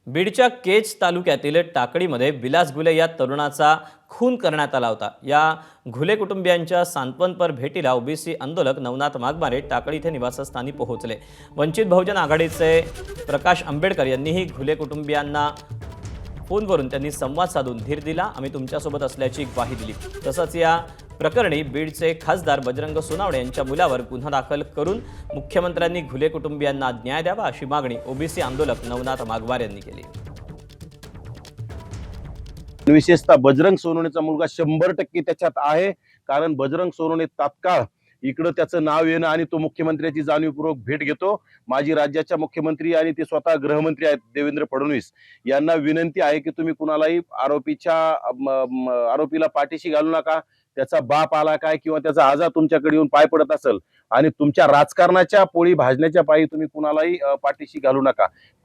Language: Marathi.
बीडच्या केज तालुक्यातील टाकळीमध्ये विलास घुले या तरुणाचा खून करण्यात आला होता। या घुले कुटुंबियांच्या सांत्वनपर भेटीला ओबीसी आंदोलक नवनाथ मागमारे टाकळी येथे निवासस्थानी पोहोचले। वंचित बहुजन आघाडीचे प्रकाश आंबेडकर यांनीही घुले कुटुंबियांना फोनवरून त्यांनी संवाद साधून धीर दिला। आम्ही तुमच्यासोबत असल्याची ग्वाही दिली। तसंच या प्रकरणी बीडचे खासदार बजरंग सोनावणे यांच्या मुलावर गुन्हा दाखल करून मुख्यमंत्र्यांनी घुले कुटुंबियांना न्याय द्यावा अशी मागणी ओबीसी आंदोलक नवनाथ मागवार यांनी केली। विशेषतः बजरंग सोनवणेचा मुलगा 100% त्याच्यात आहे, कारण बजरंग सोनवणे तात्काळ इकडे त्याचं नाव येणं आणि तो मुख्यमंत्र्याची जाणीवपूर्वक भेट घेतो। माजी राज्याच्या मुख्यमंत्री आणि ते स्वतः गृहमंत्री आहेत देवेंद्र फडणवीस यांना विनंती आहे की तुम्ही कुणालाही आरोपीला पाठीशी घालू नका। त्याचा बाप आला काय किंवा त्याचा आजा तुमच्याकडे येऊन पाय पडत असेल आणि तुमच्या राजकारणाच्या पोळी भाजण्याच्या पायी तुम्ही कुणालाही पाठीशी घालू नका।